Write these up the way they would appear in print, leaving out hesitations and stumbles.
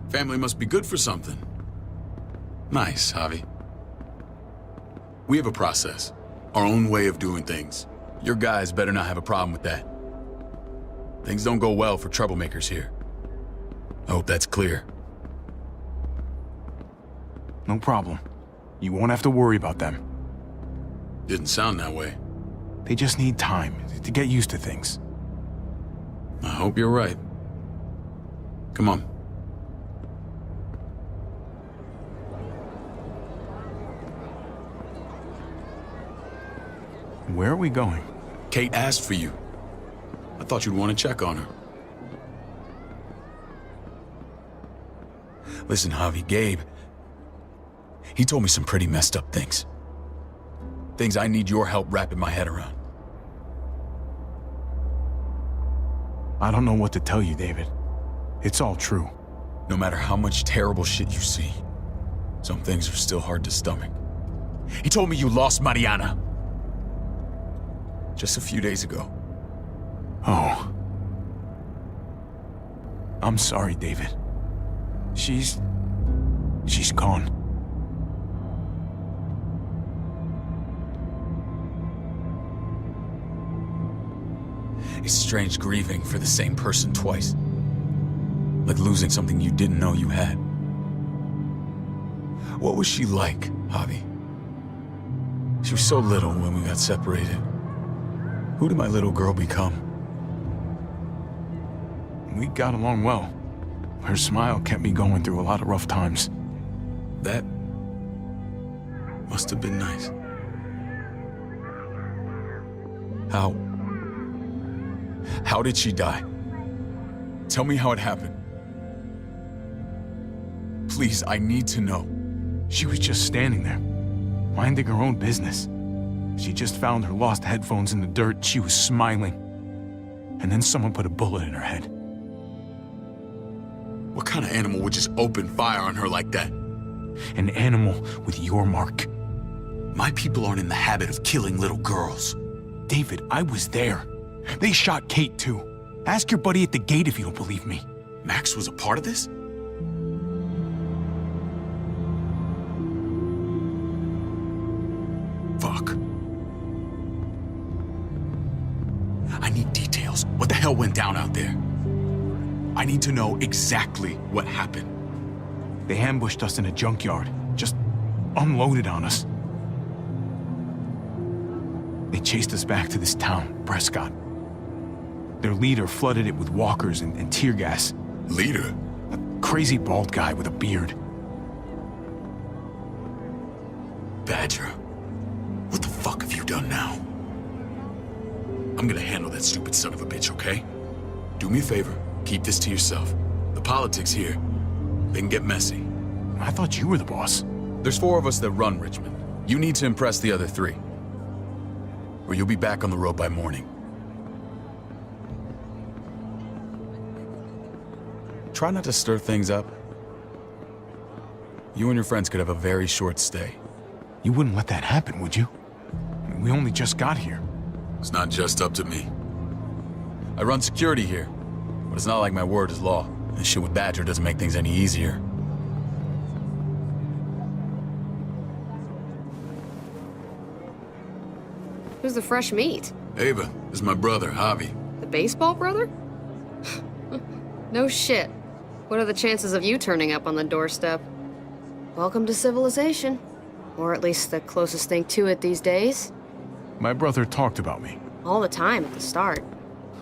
Family must be good for something. Nice, Javi. We have a process, our own way of doing things. Your guys better not have a problem with that. Things don't go well for troublemakers here. I hope that's clear. No problem. You won't have to worry about them. Didn't sound that way. They just need time to get used to things. I hope you're right. Come on. Where are we going? Kate asked for you. I thought you'd want to check on her. Listen, Javi, Gabe, he told me some pretty messed up things. Things I need your help wrapping my head around. I don't know what to tell you, David. It's all true. No matter how much terrible shit you see, some things are still hard to stomach. He told me you lost Mariana. Just a few days ago. Oh. I'm sorry, David. She's gone. It's strange grieving for the same person twice. Like losing something you didn't know you had. What was she like, Javi? She was so little when we got separated. Who did my little girl become? We got along well. Her smile kept me going through a lot of rough times. That must have been nice. How did she die? Tell me how it happened. Please, I need to know. She was just standing there, minding her own business. She just found her lost headphones in the dirt. She was smiling. And then someone put a bullet in her head. What kind of animal would just open fire on her like that? An animal with your mark. My people aren't in the habit of killing little girls. David, I was there. They shot Kate too. Ask your buddy at the gate if you don't believe me. Max was a part of this? Fuck. I need details. What the hell went down out there? I need to know exactly what happened. They ambushed us in a junkyard. Just unloaded on us. They chased us back to this town, Prescott. Their leader flooded it with walkers and tear gas. Leader? A crazy bald guy with a beard. Badger, what the fuck have you done now? I'm gonna handle that stupid son of a bitch, okay? Do me a favor, keep this to yourself. The politics here, they can get messy. I thought you were the boss. There's 4 of us that run Richmond. You need to impress the other 3. Or you'll be back on the road by morning. Try not to stir things up. You and your friends could have a very short stay. You wouldn't let that happen, would you? We only just got here. It's not just up to me. I run security here, but it's not like my word is law. And shit with Badger doesn't make things any easier. Who's the fresh meat? Ava, this is my brother, Javi. The baseball brother? No shit. What are the chances of you turning up on the doorstep? Welcome to civilization. Or at least the closest thing to it these days. My brother talked about me. All the time at the start.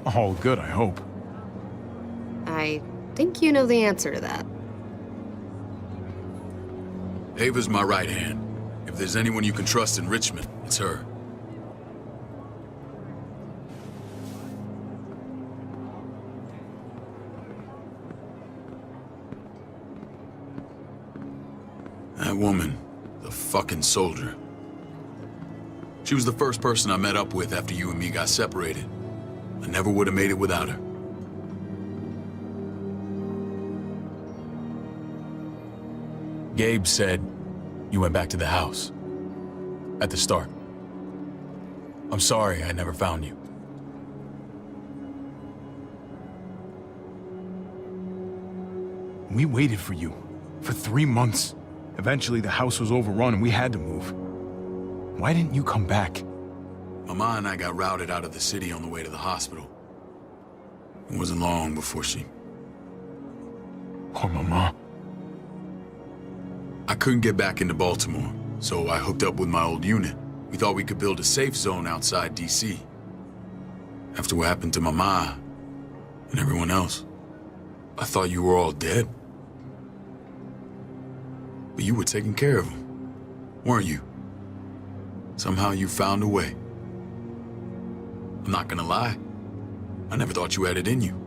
All good, I hope. I think you know the answer to that. Ava's my right hand. If there's anyone you can trust in Richmond, it's her. That woman, the fucking soldier. She was the first person I met up with after you and me got separated. I never would have made it without her. Gabe said you went back to the house. At the start. I'm sorry I never found you. We waited for you. For 3 months. Eventually, the house was overrun and we had to move. Why didn't you come back? Mama and I got routed out of the city on the way to the hospital. It wasn't long before she... Poor Mama. I couldn't get back into Baltimore, so I hooked up with my old unit. We thought we could build a safe zone outside D.C. After what happened to Mama and everyone else, I thought you were all dead. But you were taking care of them, weren't you? Somehow you found a way. I'm not gonna lie. I never thought you had it in you.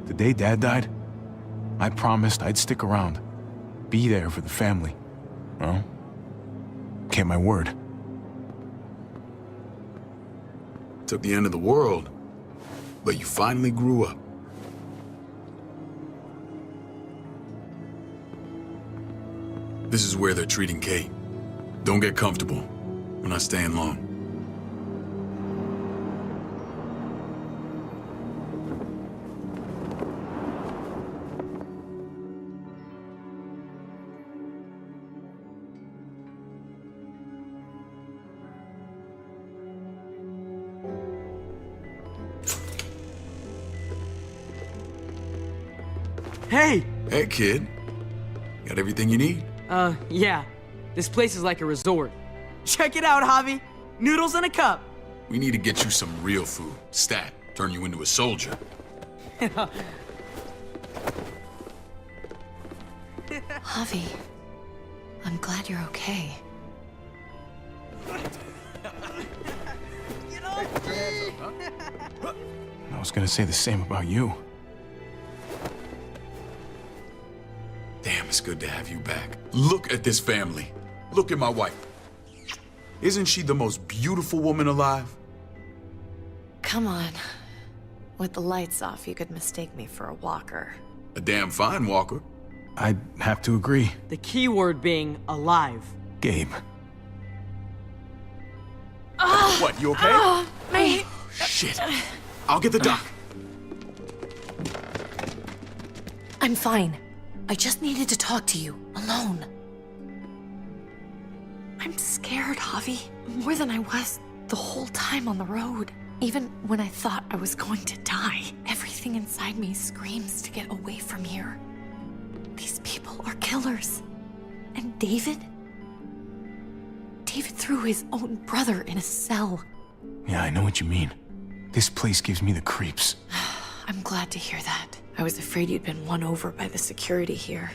The day Dad died, I promised I'd stick around. Be there for the family. Well, kept my word. Took the end of the world, but you finally grew up. This is where they're treating Kate. Don't get comfortable. We're not staying long. Hey! Hey, kid. Got everything you need? Yeah. This place is like a resort. Check it out, Javi. Noodles in a cup. We need to get you some real food. Stat. Turn you into a soldier. Javi, I'm glad you're okay. I was gonna say the same about you. Damn, it's good to have you back. Look at this family. Look at my wife. Isn't she the most beautiful woman alive? Come on. With the lights off, you could mistake me for a walker. A damn fine walker. I'd have to agree. The key word being alive. Gabe. What, you okay? My... Shit. I'll get the doc. I'm fine. I just needed to talk to you, alone. I'm scared, Javi. More than I was the whole time on the road. Even when I thought I was going to die, everything inside me screams to get away from here. These people are killers. And David? David threw his own brother in a cell. Yeah, I know what you mean. This place gives me the creeps. I'm glad to hear that. I was afraid you'd been won over by the security here.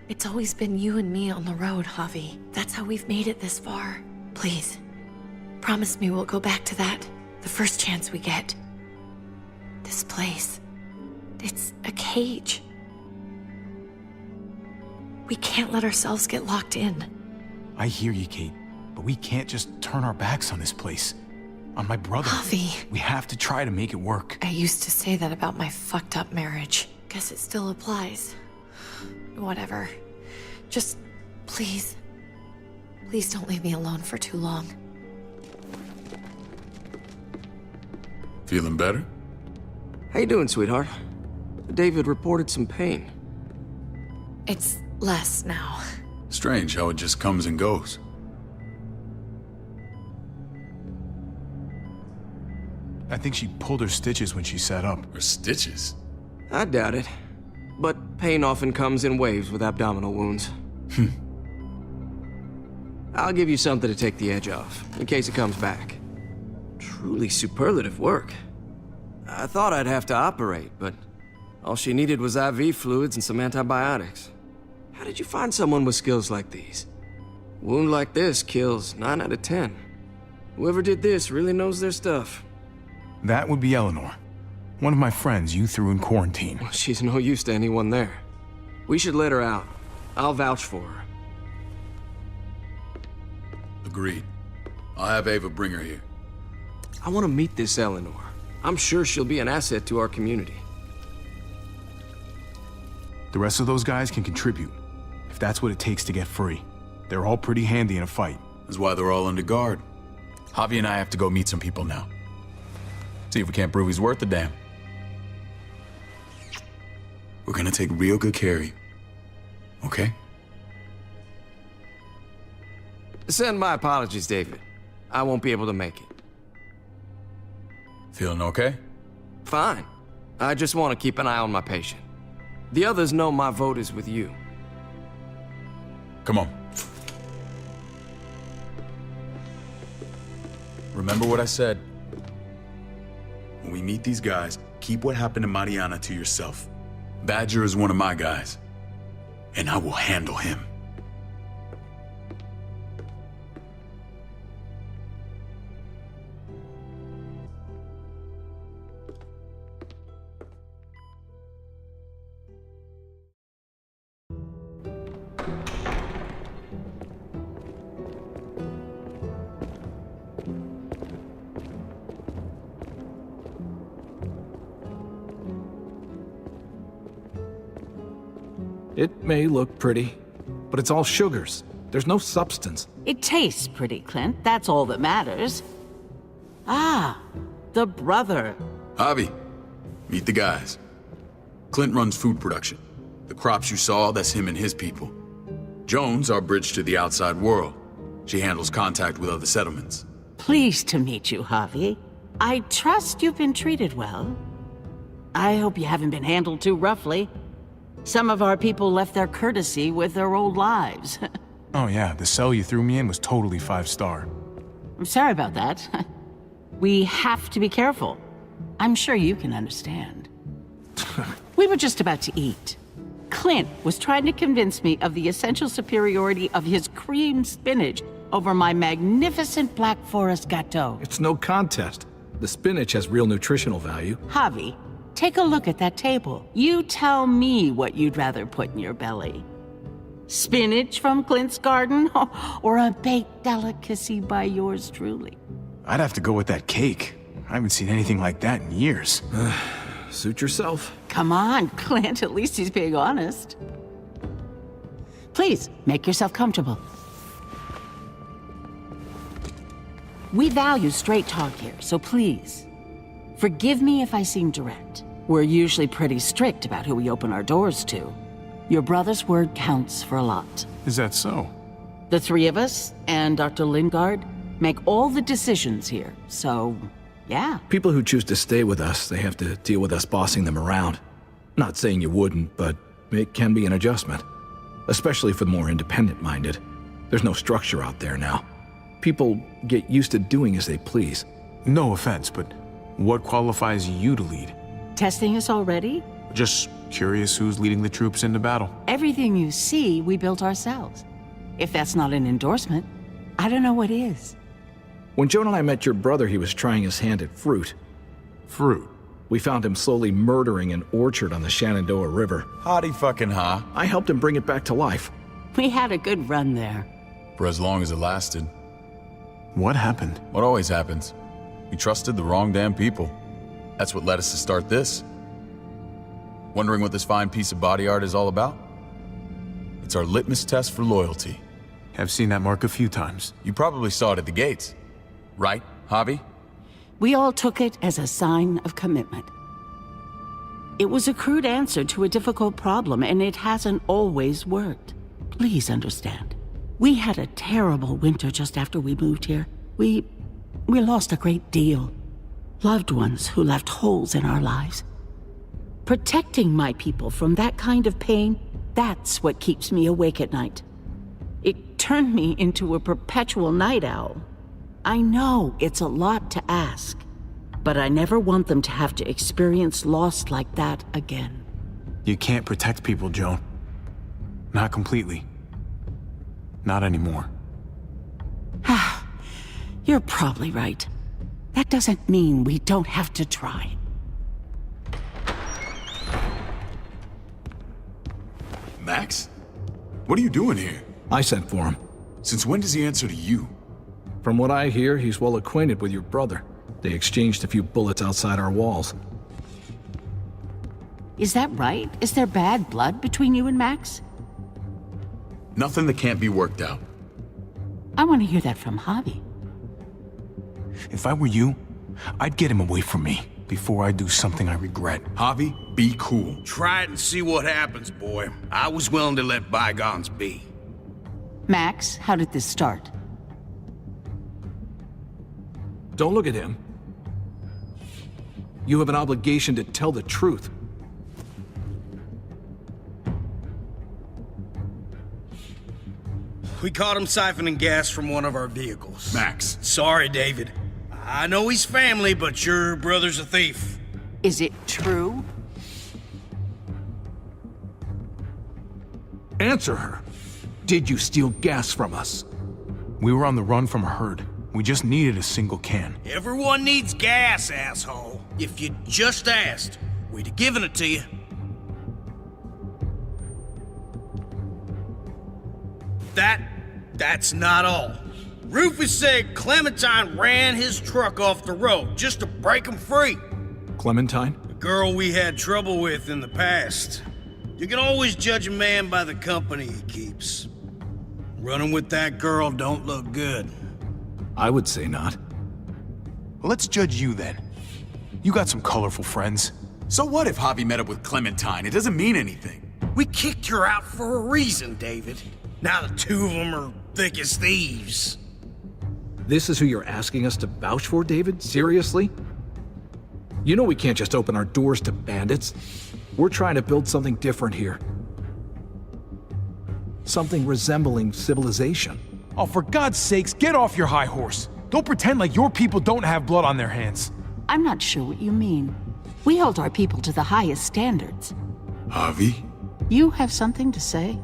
It's always been you and me on the road, Javi. That's how we've made it this far. Please, promise me we'll go back to that the first chance we get. This place, it's a cage. We can't let ourselves get locked in. I hear you, Kate, but we can't just turn our backs on this place. On my brother. Javi. We have to try to make it work. I used to say that about my fucked up marriage. Guess it still applies. Whatever. Just, please. Please don't leave me alone for too long. Feeling better? How you doing, sweetheart? David reported some pain. It's less now. Strange how it just comes and goes. I think she pulled her stitches when she sat up. Her stitches? I doubt it. But pain often comes in waves with abdominal wounds. I'll give you something to take the edge off, in case it comes back. Truly superlative work. I thought I'd have to operate, but all she needed was IV fluids and some antibiotics. How did you find someone with skills like these? A wound like this kills 9 out of 10. Whoever did this really knows their stuff. That would be Eleanor. One of my friends you threw in quarantine. She's no use to anyone there. We should let her out. I'll vouch for her. Agreed. I'll have Ava bring her here. I want to meet this Eleanor. I'm sure she'll be an asset to our community. The rest of those guys can contribute, if that's what it takes to get free. They're all pretty handy in a fight. That's why they're all under guard. Javi and I have to go meet some people now. See if we can't prove he's worth the damn. We're gonna take real good care of you. Okay? Send my apologies, David. I won't be able to make it. Feeling okay? Fine. I just want to keep an eye on my patient. The others know my vote is with you. Come on. Remember what I said. When we meet these guys, keep what happened to Mariana to yourself. Badger is one of my guys, and I will handle him. It may look pretty, but it's all sugars. There's no substance. It tastes pretty, Clint. That's all that matters. Ah, the brother. Javi, meet the guys. Clint runs food production. The crops you saw, that's him and his people. Jones, our bridge to the outside world. She handles contact with other settlements. Pleased to meet you, Javi. I trust you've been treated well. I hope you haven't been handled too roughly. Some of our people left their courtesy with their old lives. Oh yeah, the cell you threw me in was totally 5-star. I'm sorry about that. We have to be careful. I'm sure you can understand. We were just about to eat. Clint was trying to convince me of the essential superiority of his cream spinach over my magnificent Black Forest gâteau. It's no contest. The spinach has real nutritional value. Javi, take a look at that table. You tell me what you'd rather put in your belly. Spinach from Clint's garden, or a baked delicacy by yours truly? I'd have to go with that cake. I haven't seen anything like that in years. Suit yourself. Come on, Clint, at least he's being honest. Please, make yourself comfortable. We value straight talk here, so please, forgive me if I seem direct. We're usually pretty strict about who we open our doors to. Your brother's word counts for a lot. Is that so? The three of us and Dr. Lingard make all the decisions here, so yeah. People who choose to stay with us, they have to deal with us bossing them around. Not saying you wouldn't, but it can be an adjustment. Especially for the more independent-minded. There's no structure out there now. People get used to doing as they please. No offense, but what qualifies you to lead? Testing us already? Just curious who's leading the troops into battle. Everything you see, we built ourselves. If that's not an endorsement, I don't know what is. When Joan and I met your brother, he was trying his hand at fruit. Fruit. We found him slowly murdering an orchard on the Shenandoah River. Hotty fucking ha. I helped him bring it back to life. We had a good run there. For as long as it lasted. What happened? What always happens. We trusted the wrong damn people. That's what led us to start this. Wondering what this fine piece of body art is all about? It's our litmus test for loyalty. I've seen that mark a few times. You probably saw it at the gates. Right, Javi? We all took it as a sign of commitment. It was a crude answer to a difficult problem, and it hasn't always worked. Please understand. We had a terrible winter just after we moved here. We lost a great deal. Loved ones who left holes in our lives. Protecting my people from that kind of pain, that's what keeps me awake at night. It turned me into a perpetual night owl. I know it's a lot to ask, but I never want them to have to experience loss like that again. You can't protect people, Joan. Not completely. Not anymore. You're probably right. That doesn't mean we don't have to try. Max? What are you doing here? I sent for him. Since when does he answer to you? From what I hear, he's well acquainted with your brother. They exchanged a few bullets outside our walls. Is that right? Is there bad blood between you and Max? Nothing that can't be worked out. I want to hear that from Javi. If I were you, I'd get him away from me. before I do something I regret. Javi, be cool. Try it and see what happens, boy. I was willing to let bygones be. Max, how did this start? Don't look at him. You have an obligation to tell the truth. We caught him siphoning gas from one of our vehicles. Max. Sorry, David. I know he's family, but your brother's a thief. Is it true? Answer her. Did you steal gas from us? We were on the run from a herd. We just needed a single can. Everyone needs gas, asshole. If you just asked, we'd have given it to you. That's not all. Rufus said Clementine ran his truck off the road just to break him free. Clementine? The girl we had trouble with in the past. You can always judge a man by the company he keeps. Running with that girl don't look good. I would say not. Well, let's judge you then. You got some colorful friends. So what if Javi met up with Clementine? It doesn't mean anything. We kicked her out for a reason, David. Now the two of them are thick as thieves. This is who you're asking us to vouch for, David? Seriously? You know we can't just open our doors to bandits. We're trying to build something different here. Something resembling civilization. Oh, for God's sakes, get off your high horse. Don't pretend like your people don't have blood on their hands. I'm not sure what you mean. We hold our people to the highest standards. Javi? You have something to say?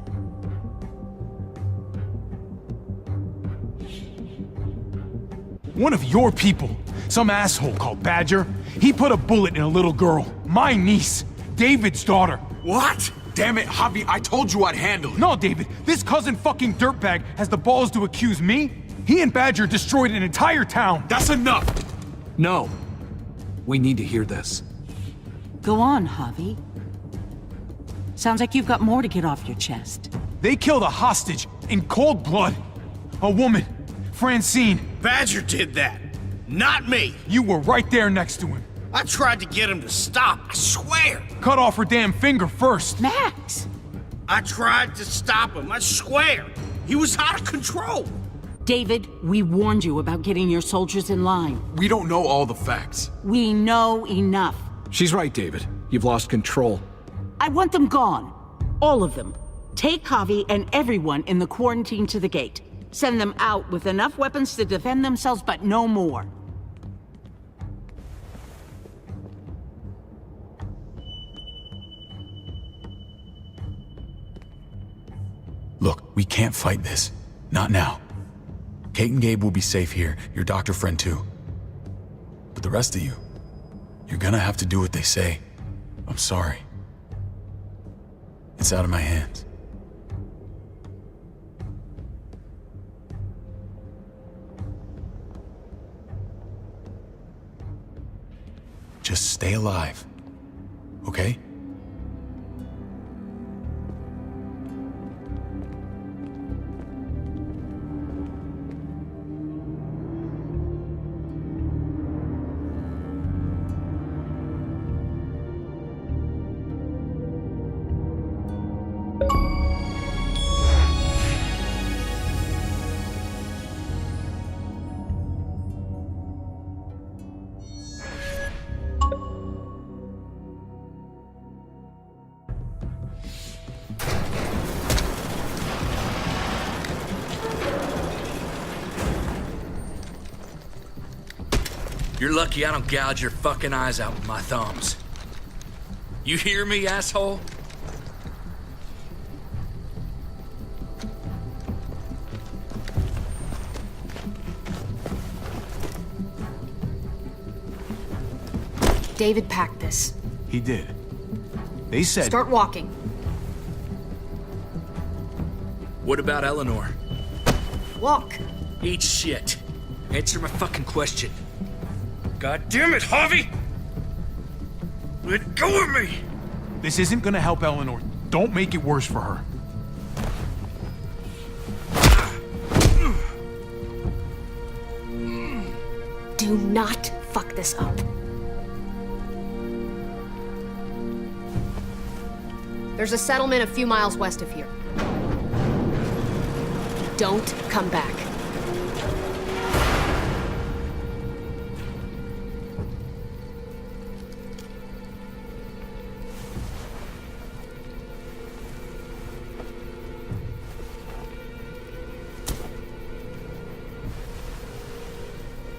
One of your people, some asshole called Badger, he put a bullet in a little girl, my niece, David's daughter. What? Damn it, Javi, I told you I'd handle it. No, David, this cousin fucking dirtbag has the balls to accuse me? He and Badger destroyed an entire town. That's enough! No. We need to hear this. Go on, Javi. Sounds like you've got more to get off your chest. They killed a hostage in cold blood. A woman, Francine. Badger did that, not me. You were right there next to him. I tried to get him to stop, I swear. Cut off her damn finger first. Max! I tried to stop him, I swear. He was out of control. David, we warned you about getting your soldiers in line. We don't know all the facts. We know enough. She's right, David. You've lost control. I want them gone. All of them. Take Javi and everyone in the quarantine to the gate. Send them out with enough weapons to defend themselves, but no more. Look, we can't fight this. Not now. Kate and Gabe will be safe here, your doctor friend too. But the rest of you, you're gonna have to do what they say. I'm sorry. It's out of my hands. Just stay alive, okay? You're lucky I don't gouge your fucking eyes out with my thumbs. You hear me, asshole? David packed this. He did. They said... Start walking. What about Eleanor? Walk. Eat shit. Answer my fucking question. God damn it, Javi! Let go of me! This isn't gonna help Eleanor. Don't make it worse for her. Do not fuck this up. There's a settlement a few miles west of here. Don't come back.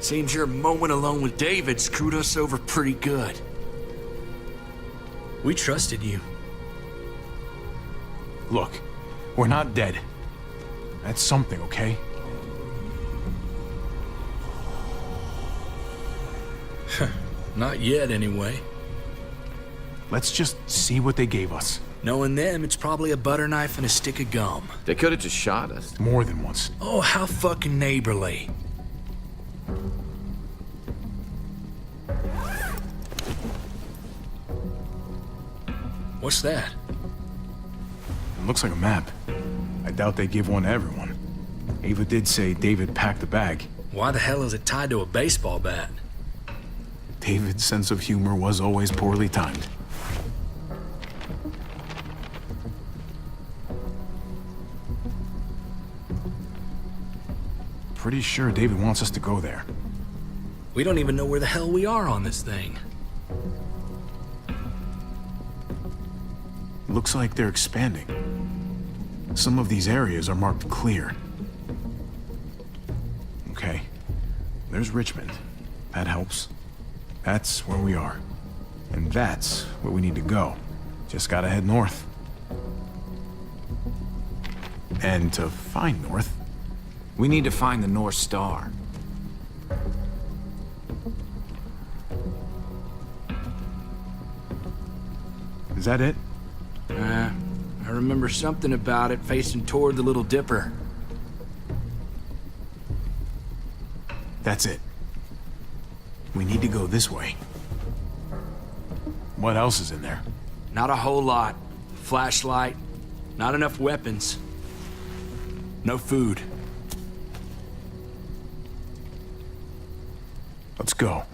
Seems your moment alone with David screwed us over pretty good. We trusted you. Look, we're not dead. That's something, okay? Not yet, anyway. Let's just see what they gave us. Knowing them, it's probably a butter knife and a stick of gum. They could have just shot us. More than once. Oh, how fucking neighborly. What's that? It looks like a map. I doubt they give one to everyone. Ava did say David packed the bag. Why the hell is it tied to a baseball bat? David's sense of humor was always poorly timed. Pretty sure David wants us to go there. We don't even know where the hell we are on this thing. Looks like they're expanding. Some of these areas are marked clear. Okay. There's Richmond. That helps. That's where we are. And that's where we need to go. Just gotta head north. And to find north, We need to find the North Star. is that it? I remember something about it facing toward the Little Dipper. That's it. We need to go this way. What else is in there? Not a whole lot. Flashlight, not enough weapons. No food. Let's go.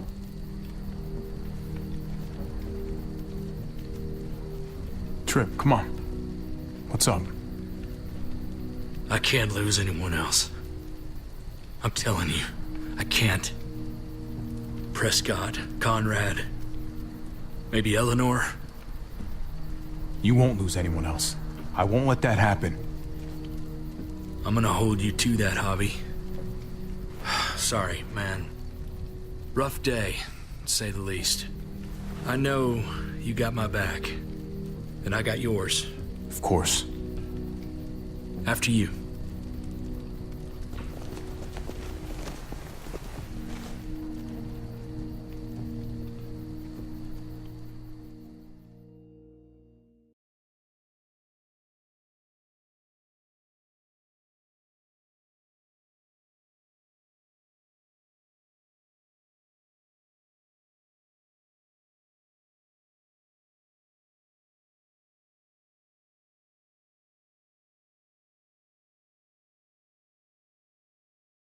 Trip, come on. What's up? I can't lose anyone else. I'm telling you, I can't. Prescott, Conrad, maybe Eleanor. You won't lose anyone else. I won't let that happen. I'm gonna hold you to that, Javi. Sorry, man. Rough day, to say the least. I know you got my back, and I got yours. Of course. After you.